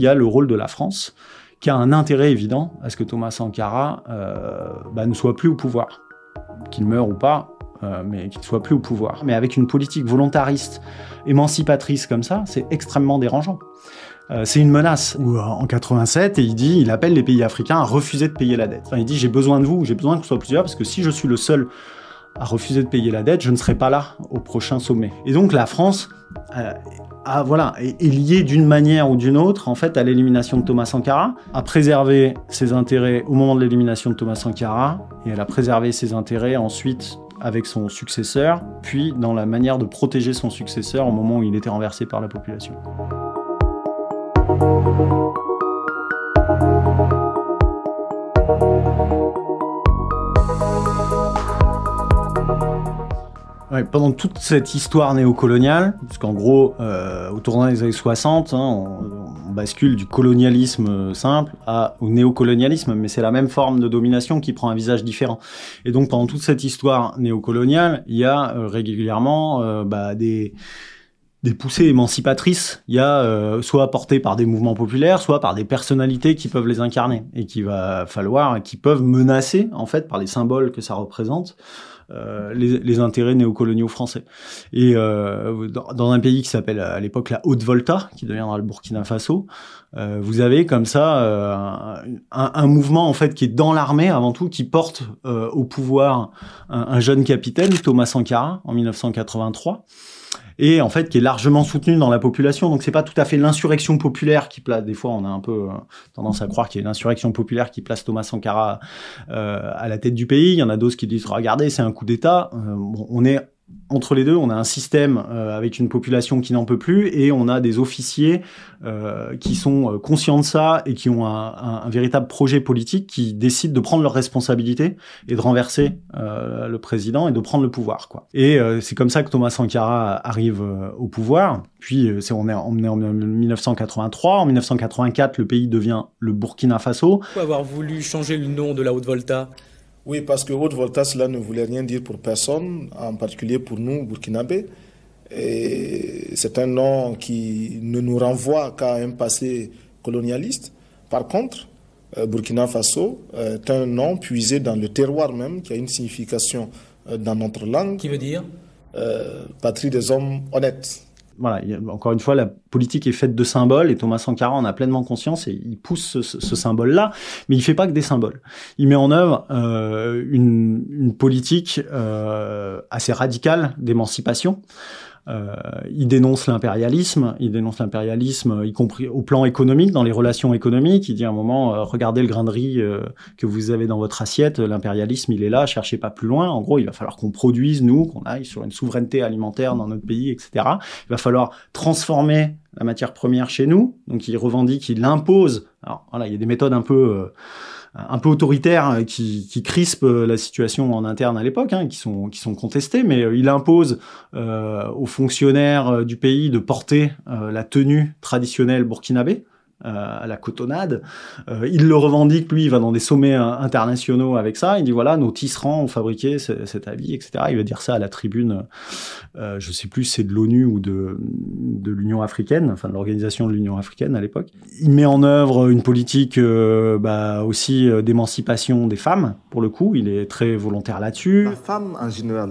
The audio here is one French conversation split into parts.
Il y a le rôle de la France, qui a un intérêt évident à ce que Thomas Sankara ne soit plus au pouvoir. Qu'il meure ou pas, mais qu'il ne soit plus au pouvoir. Mais avec une politique volontariste, émancipatrice comme ça, c'est extrêmement dérangeant. C'est une menace. En 87, il appelle les pays africains à refuser de payer la dette. Enfin, il dit « j'ai besoin de vous, j'ai besoin qu'on soit plusieurs, parce que si je suis le seul à refuser de payer la dette, je ne serai pas là au prochain sommet. » Et donc la France est liée d'une manière ou d'une autre en fait, à l'élimination de Thomas Sankara, a préservé ses intérêts au moment de l'élimination de Thomas Sankara, et elle a préservé ses intérêts ensuite avec son successeur, puis dans la manière de protéger son successeur au moment où il était renversé par la population. Ouais, pendant toute cette histoire néocoloniale, parce qu'en gros, au tournant des années 60, on bascule du colonialisme simple au néocolonialisme, mais c'est la même forme de domination qui prend un visage différent. Et donc pendant toute cette histoire néocoloniale, il y a régulièrement des poussées émancipatrices, il y a soit portées par des mouvements populaires, soit par des personnalités qui peuvent les incarner, et qui peuvent menacer, en fait, par les symboles que ça représente, les intérêts néocoloniaux français. Et dans un pays qui s'appelle à l'époque la Haute-Volta, qui deviendra le Burkina Faso, vous avez comme ça un mouvement en fait qui est dans l'armée avant tout, qui porte au pouvoir un jeune capitaine, Thomas Sankara, en 1983. Et en fait qui est largement soutenu dans la population. Donc c'est pas tout à fait l'insurrection populaire qui place, des fois on a un peu tendance à croire qu'il y a une insurrection populaire qui place Thomas Sankara à la tête du pays. Il y en a d'autres qui disent regardez, c'est un coup d'État. On est entre les deux, on a un système avec une population qui n'en peut plus, et on a des officiers qui sont conscients de ça et qui ont un véritable projet politique, qui décident de prendre leurs responsabilités et de renverser le président et de prendre le pouvoir, quoi. Et c'est comme ça que Thomas Sankara arrive au pouvoir. Puis on est en 1983. En 1984, le pays devient le Burkina Faso. Pourquoi avoir voulu changer le nom de la Haute-Volta ? Oui, parce que Haute-Volta, cela ne voulait rien dire pour personne, en particulier pour nous, Burkinabés. Et c'est un nom qui ne nous renvoie qu'à un passé colonialiste. Par contre, Burkina Faso est un nom puisé dans le terroir même, qui a une signification dans notre langue. Qui veut dire patrie des hommes honnêtes. Voilà, encore une fois, la politique est faite de symboles, et Thomas Sankara en a pleinement conscience, et il pousse ce symbole-là, mais il fait pas que des symboles. Il met en œuvre une politique assez radicale d'émancipation. Il dénonce l'impérialisme, y compris au plan économique, dans les relations économiques. Il dit à un moment, regardez le grain de riz que vous avez dans votre assiette, l'impérialisme il est là, cherchez pas plus loin. En gros, il va falloir qu'on produise, nous, qu'on aille sur une souveraineté alimentaire dans notre pays, etc. Il va falloir transformer la matière première chez nous. Donc il revendique, il impose. Alors voilà, il y a des méthodes un peu autoritaires qui crispent la situation en interne à l'époque, qui sont contestées, mais il impose aux fonctionnaires du pays de porter la tenue traditionnelle burkinabé, à la cotonnade. Il le revendique, lui, il va dans des sommets internationaux avec ça, il dit voilà, nos tisserands ont fabriqué cet habit, etc. Il va dire ça à la tribune, je sais plus si c'est de l'ONU ou de l'Union africaine, enfin de l'organisation de l'Union africaine à l'époque. Il met en œuvre une politique aussi d'émancipation des femmes, pour le coup, il est très volontaire là-dessus. La femme en général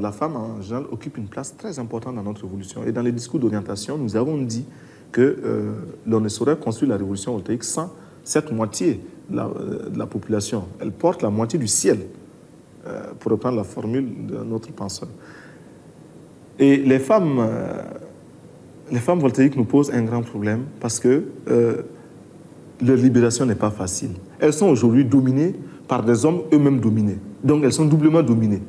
occupe une place très importante dans notre évolution. Et dans les discours d'orientation, nous avons dit que l'on ne saurait construire la révolution voltaïque sans cette moitié de la population. Elle porte la moitié du ciel, pour reprendre la formule de notre penseur. Et les femmes voltaïques nous posent un grand problème parce que leur libération n'est pas facile. Elles sont aujourd'hui dominées par des hommes eux-mêmes dominés. Donc elles sont doublement dominées.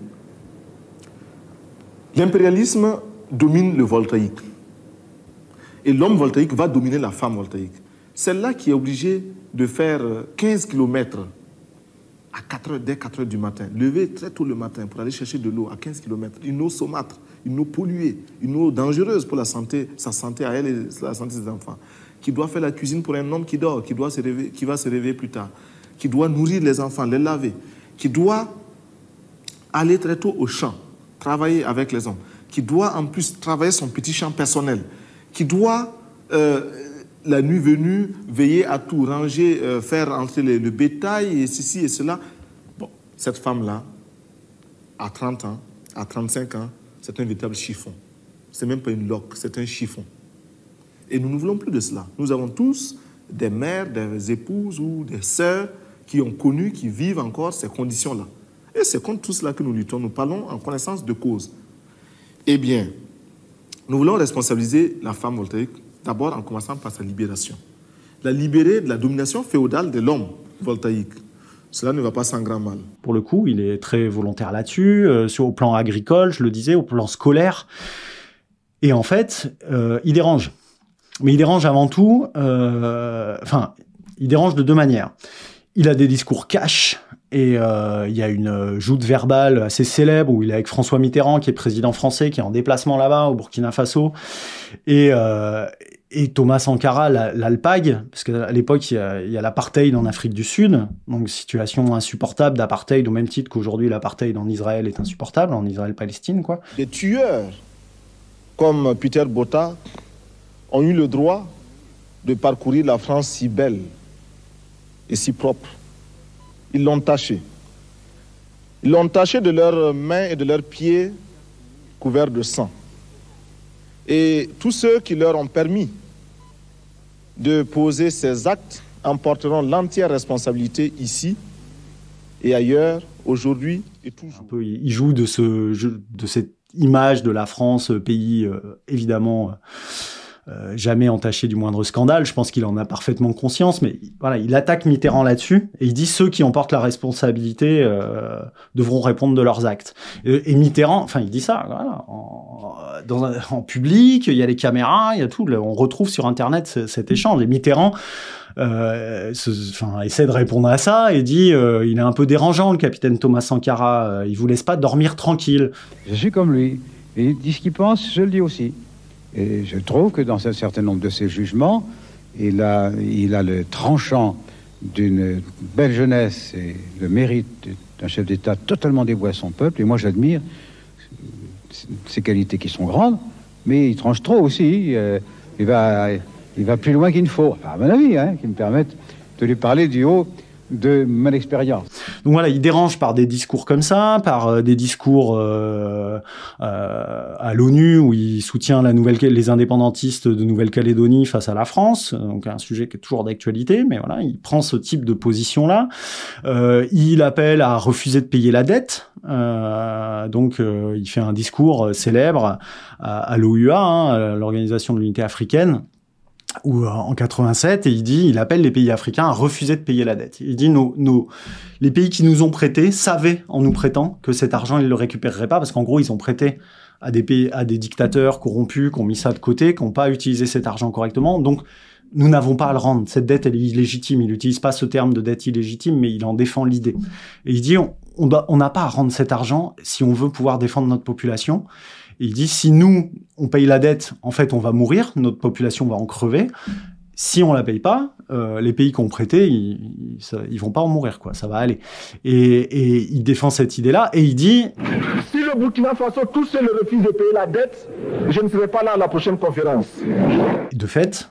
L'impérialisme domine le voltaïque. Et l'homme voltaïque va dominer la femme voltaïque. Celle-là qui est obligée de faire 15 km dès 4 heures du matin, lever très tôt le matin pour aller chercher de l'eau à 15 km, une eau saumâtre, une eau polluée, une eau dangereuse pour sa santé à elle et la santé des enfants, qui doit faire la cuisine pour un homme qui dort, qui va se réveiller plus tard, qui doit nourrir les enfants, les laver, qui doit aller très tôt au champ, travailler avec les hommes, qui doit en plus travailler son petit champ personnel, qui doit la nuit venue, veiller à tout ranger, faire entrer le bétail et ceci et cela. Bon, cette femme-là, à 30 ans, à 35 ans, c'est un véritable chiffon. C'est même pas une loque, c'est un chiffon. Et nous ne voulons plus de cela. Nous avons tous des mères, des épouses ou des sœurs qui ont connu, qui vivent encore ces conditions-là. Et c'est contre tout cela que nous luttons. Nous parlons en connaissance de cause. Eh bien, nous voulons responsabiliser la femme voltaïque, d'abord en commençant par sa libération. La libérer de la domination féodale de l'homme voltaïque. Cela ne va pas sans grand mal. Pour le coup, il est très volontaire là-dessus, au plan agricole, je le disais, au plan scolaire. Et en fait, il dérange. Mais il dérange avant tout... il dérange de deux manières. Il a des discours cash, et il y a une joute verbale assez célèbre où il est avec François Mitterrand, qui est président français, qui est en déplacement là-bas, au Burkina Faso. Et Thomas Sankara l'alpague, parce qu'à l'époque, il y a l'apartheid en Afrique du Sud, donc situation insupportable d'apartheid, au même titre qu'aujourd'hui l'apartheid en Israël est insupportable, en Israël-Palestine, quoi. Des tueurs comme Peter Botha ont eu le droit de parcourir la France si belle et si propre. Ils l'ont taché. Ils l'ont taché de leurs mains et de leurs pieds couverts de sang. Et tous ceux qui leur ont permis de poser ces actes en porteront l'entière responsabilité ici et ailleurs, aujourd'hui et toujours. Il joue de cette image de la France, pays évidemment jamais entaché du moindre scandale. Je pense qu'il en a parfaitement conscience, mais voilà, il attaque Mitterrand là-dessus et il dit ceux qui en portent la responsabilité devront répondre de leurs actes. Et Mitterrand, enfin, il dit ça, voilà, en public, il y a les caméras, il y a tout. On retrouve sur Internet cet échange. Et Mitterrand essaie de répondre à ça et dit il est un peu dérangeant, le capitaine Thomas Sankara. Il vous laisse pas dormir tranquille. Je suis comme lui. Il dit ce qu'il pense, je le dis aussi. Et je trouve que dans un certain nombre de ses jugements, il a le tranchant d'une belle jeunesse et le mérite d'un chef d'État totalement dévoué à son peuple. Et moi, j'admire ses qualités qui sont grandes, mais il tranche trop aussi. Il va plus loin qu'il ne faut, enfin, à mon avis, qui me permettent de lui parler du haut de mon expérience. Donc voilà, il dérange par des discours comme ça, par des discours à l'ONU où il soutient les indépendantistes de Nouvelle-Calédonie face à la France, donc un sujet qui est toujours d'actualité, mais voilà, il prend ce type de position-là. Il appelle à refuser de payer la dette, donc il fait un discours célèbre à l'OUA, l'Organisation de l'Unité africaine, ou en 87, et il appelle les pays africains à refuser de payer la dette. Il dit les pays qui nous ont prêté savaient en nous prêtant que cet argent ils le récupéreraient pas, parce qu'en gros ils ont prêté à des dictateurs corrompus qui ont mis ça de côté, qui n'ont pas utilisé cet argent correctement. Donc nous n'avons pas à le rendre. Cette dette elle est illégitime. Il n'utilise pas ce terme de dette illégitime, mais il en défend l'idée. Et il dit on n'a pas à rendre cet argent si on veut pouvoir défendre notre population. Et il dit, si nous, on paye la dette, en fait, on va mourir, notre population va en crever. Si on la paye pas, les pays qui ont prêté, ils vont pas en mourir, quoi. Ça va aller. Et il défend cette idée-là, et il dit... Si le Burkina Faso, tous ceux le refusent de payer la dette, je ne serai pas là à la prochaine conférence. De fait,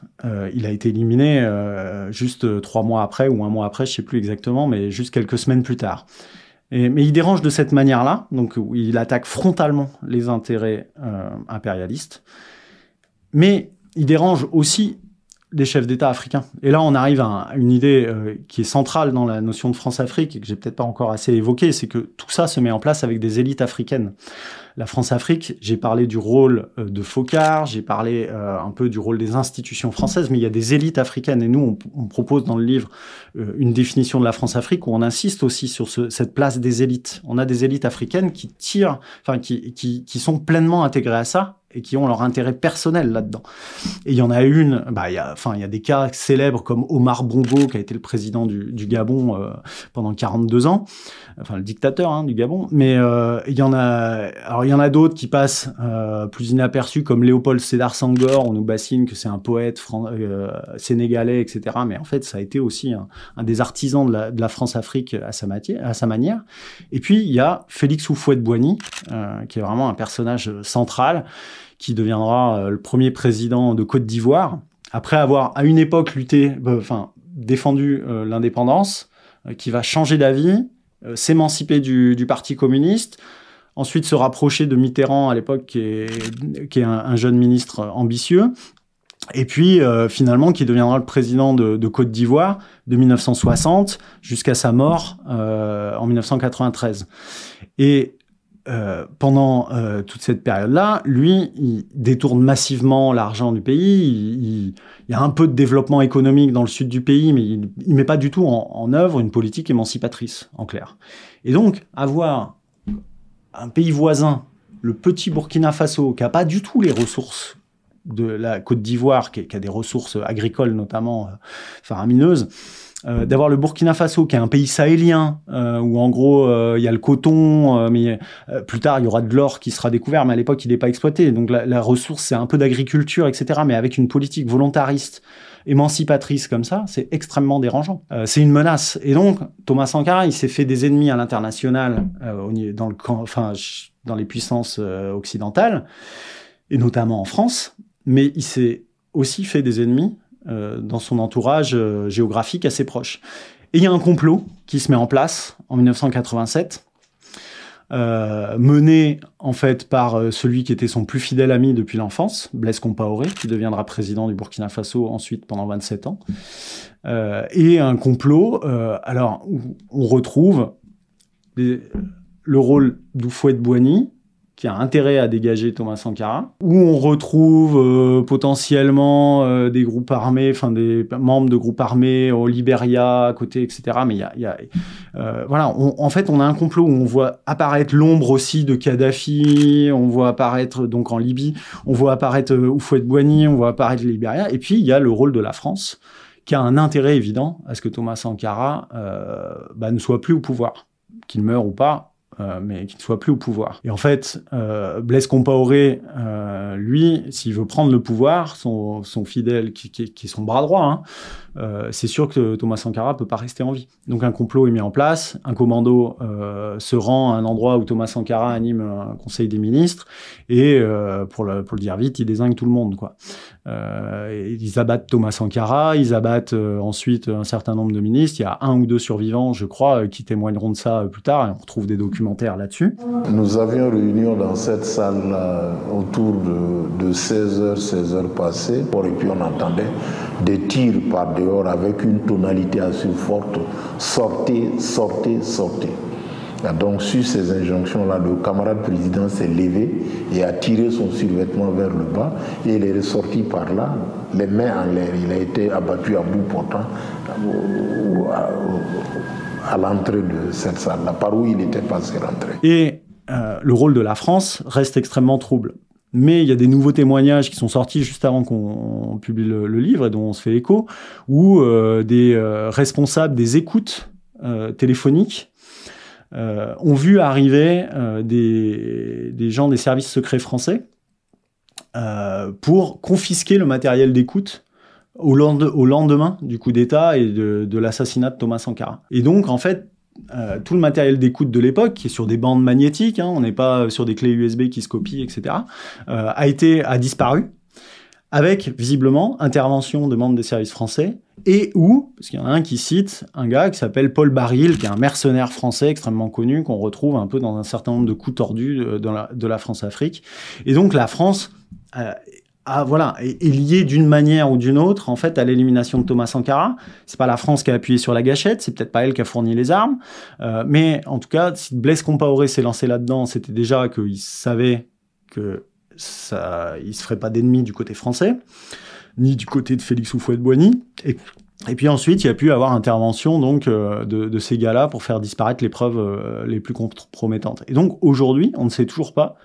il a été éliminé juste 3 mois après, ou 1 mois après, je sais plus exactement, mais juste quelques semaines plus tard. Mais il dérange de cette manière-là, donc il attaque frontalement les intérêts impérialistes, mais il dérange aussi les chefs d'État africains. Et là, on arrive à une idée qui est centrale dans la notion de France-Afrique, et que j'ai peut-être pas encore assez évoquée, c'est que tout ça se met en place avec des élites africaines. La France-Afrique, j'ai parlé du rôle de Focard, j'ai parlé un peu du rôle des institutions françaises, mais il y a des élites africaines. Et nous, on propose dans le livre une définition de la France-Afrique où on insiste aussi sur cette place des élites. On a des élites africaines qui sont pleinement intégrées à ça et qui ont leur intérêt personnel là-dedans. Et il y en a une, il y a des cas célèbres comme Omar Bongo, qui a été le président du Gabon pendant 42 ans, enfin le dictateur du Gabon, mais il y en a d'autres qui passent plus inaperçus, comme Léopold Sédar Senghor. On nous bassine que c'est un poète sénégalais, etc. Mais en fait, ça a été aussi un des artisans de la France-Afrique à sa manière. Et puis, il y a Félix Houphouët-Boigny, qui est vraiment un personnage central, qui deviendra le premier président de Côte d'Ivoire, après avoir à une époque défendu l'indépendance, qui va changer d'avis, s'émanciper du Parti communiste, ensuite se rapprocher de Mitterrand à l'époque, qui est un jeune ministre ambitieux, et puis finalement qui deviendra le président de Côte d'Ivoire de 1960 jusqu'à sa mort en 1993. Et pendant toute cette période-là, lui, il détourne massivement l'argent du pays. Il y a un peu de développement économique dans le sud du pays, mais il met pas du tout en œuvre une politique émancipatrice, en clair. Et donc, avoir un pays voisin, le petit Burkina Faso, qui a pas du tout les ressources de la Côte d'Ivoire, qui a des ressources agricoles notamment faramineuses, d'avoir le Burkina Faso, qui est un pays sahélien, où en gros il y a le coton, mais plus tard il y aura de l'or qui sera découvert, mais à l'époque il n'est pas exploité. Donc la ressource, c'est un peu d'agriculture, etc. Mais avec une politique volontariste, émancipatrice comme ça, c'est extrêmement dérangeant. C'est une menace. Et donc Thomas Sankara, il s'est fait des ennemis à l'international, dans les puissances occidentales, et notamment en France. Mais il s'est aussi fait des ennemis dans son entourage géographique assez proche. Et il y a un complot qui se met en place en 1987, mené en fait par celui qui était son plus fidèle ami depuis l'enfance, Blaise Compaoré, qui deviendra président du Burkina Faso ensuite pendant 27 ans. Et un complot, alors où on retrouve le rôle d'Houphouët-Boigny, qui a intérêt à dégager Thomas Sankara, où on retrouve potentiellement des groupes armés, des membres de groupes armés au Libéria à côté, etc. Mais en fait, on a un complot où on voit apparaître l'ombre aussi de Kadhafi, on voit apparaître donc en Libye, on voit apparaître Houphouët-Boigny, on voit apparaître le Libéria, et puis il y a le rôle de la France, qui a un intérêt évident à ce que Thomas Sankara ne soit plus au pouvoir, qu'il meure ou pas, mais qu'il ne soit plus au pouvoir. Et en fait, Blaise Compaoré, lui, s'il veut prendre le pouvoir, son fidèle, qui est son bras droit, c'est sûr que Thomas Sankara ne peut pas rester en vie. Donc un complot est mis en place, un commando se rend à un endroit où Thomas Sankara anime un conseil des ministres, et pour le dire vite, il dézingue tout le monde, quoi. Ils abattent Thomas Sankara, ils abattent ensuite un certain nombre de ministres. Il y a 1 ou 2 survivants, je crois, qui témoigneront de ça plus tard, et on retrouve des documentaires là-dessus. Nous avions réunion dans cette salle autour de 16h, 16h passées, et puis on entendait des tirs par dehors avec une tonalité assez forte. Sortez, sortez, sortez. Donc sur ces injonctions-là, le camarade président s'est levé et a tiré son survêtement vers le bas, et il est ressorti par là, les mains en l'air. Il a été abattu à bout portant à l'entrée de cette salle-là, par où il était passé rentrer. Et le rôle de la France reste extrêmement trouble. Mais il y a des nouveaux témoignages qui sont sortis juste avant qu'on publie le livre, et dont on se fait écho, où des responsables des écoutes téléphoniques ont vu arriver des gens des services secrets français pour confisquer le matériel d'écoute au lendemain du coup d'État et de l'assassinat de Thomas Sankara. Et donc, en fait, tout le matériel d'écoute de l'époque, qui est sur des bandes magnétiques, on n'est pas sur des clés USB qui se copient, etc., a disparu, avec visiblement intervention de membres des services français, parce qu'il y en a un qui cite un gars qui s'appelle Paul Baril, qui est un mercenaire français extrêmement connu, qu'on retrouve un peu dans un certain nombre de coups tordus de la France-Afrique. Et donc la France est liée d'une manière ou d'une autre, en fait, à l'élimination de Thomas Sankara. C'est pas la France qui a appuyé sur la gâchette, c'est peut-être pas elle qui a fourni les armes, mais en tout cas, si Blaise Compaoré s'est lancé là-dedans, c'était déjà qu'il savait que il se ferait pas d'ennemis du côté français, ni du côté de Félix Houphouët-Boigny. Et puis ensuite, il y a pu avoir intervention donc de ces gars-là pour faire disparaître les preuves les plus compromettantes. Et donc aujourd'hui, on ne sait toujours pas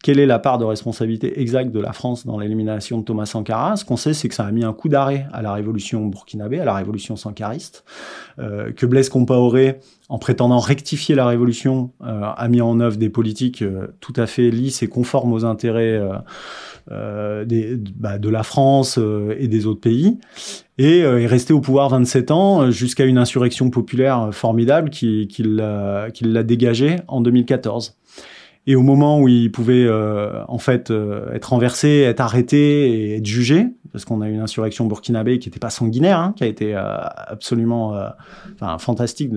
quelle est la part de responsabilité exacte de la France dans l'élimination de Thomas Sankara. Ce qu'on sait, c'est que ça a mis un coup d'arrêt à la révolution burkinabé, à la révolution sankariste, que Blaise Compaoré, en prétendant rectifier la révolution, a mis en œuvre des politiques tout à fait lisses et conformes aux intérêts de la France et des autres pays, et est resté au pouvoir 27 ans jusqu'à une insurrection populaire formidable qui l'a dégagé en 2014. Et au moment où il pouvait en fait être renversé, être arrêté et être jugé, parce qu'on a eu une insurrection burkinabé qui n'était pas sanguinaire, hein, qui a été absolument fantastique.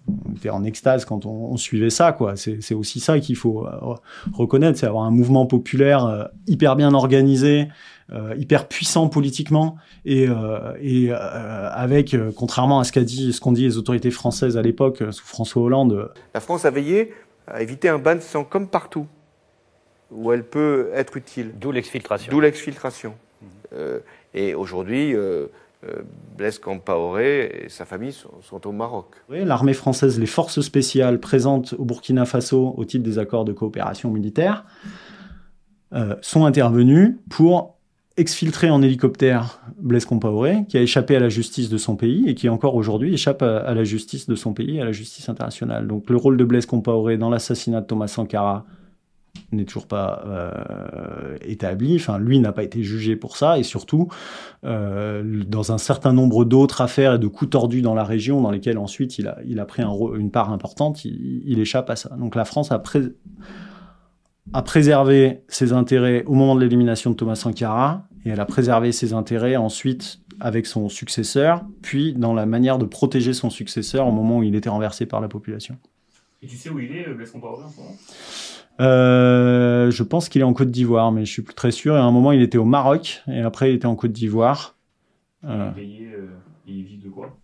On était en extase quand on suivait ça, quoi. C'est aussi ça qu'il faut reconnaître, c'est avoir un mouvement populaire hyper bien organisé, hyper puissant politiquement et avec, contrairement à ce qu'ont dit les autorités françaises à l'époque sous François Hollande. La France a veillé à éviter un bain de sang comme partout où elle peut être utile. D'où l'exfiltration. D'où l'exfiltration. Et aujourd'hui, Blaise Compaoré et sa famille sont au Maroc. Oui, l'armée française, les forces spéciales présentes au Burkina Faso au titre des accords de coopération militaire sont intervenues pour exfiltrer en hélicoptère Blaise Compaoré, qui a échappé à la justice de son pays et qui encore aujourd'hui échappe à la justice de son pays et à la justice internationale. Donc le rôle de Blaise Compaoré dans l'assassinat de Thomas Sankara n'est toujours pas établi. Enfin, lui n'a pas été jugé pour ça, et surtout, dans un certain nombre d'autres affaires et de coups tordus dans la région, dans lesquels ensuite il a pris une part importante, il échappe à ça. Donc la France a préservé ses intérêts au moment de l'élimination de Thomas Sankara, et elle a préservé ses intérêts ensuite avec son successeur, puis dans la manière de protéger son successeur au moment où il était renversé par la population. Et tu sais où il est, Blaise Compaoré, en ce moment ? Je pense qu'il est en Côte d'Ivoire, mais je suis plus très sûr. Et à un moment, il était au Maroc, et après, il était en Côte d'Ivoire. Il vit de quoi ?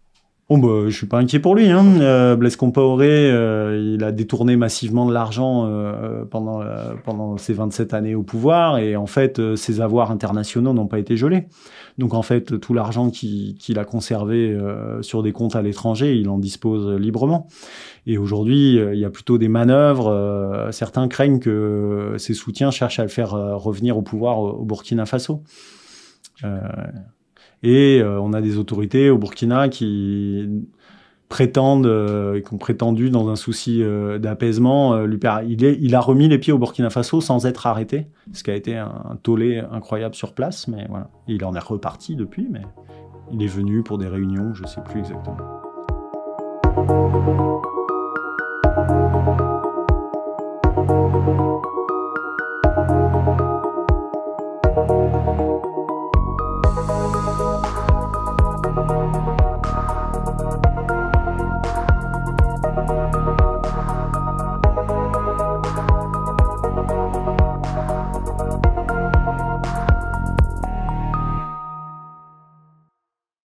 Oh bah, je suis pas inquiet pour lui, hein. Blaise Compaoré, il a détourné massivement de l'argent pendant ses 27 années au pouvoir, et en fait, ses avoirs internationaux n'ont pas été gelés. Donc en fait, tout l'argent qu'il a conservé sur des comptes à l'étranger, il en dispose librement. Et aujourd'hui, il y a plutôt des manœuvres. Certains craignent que ses soutiens cherchent à le faire revenir au pouvoir au Burkina Faso. Et on a des autorités au Burkina qui prétendent, qui ont prétendu, dans un souci d'apaisement, il a remis les pieds au Burkina Faso sans être arrêté, ce qui a été un tollé incroyable sur place. Mais voilà, il en est reparti depuis, mais il est venu pour des réunions, je sais plus exactement.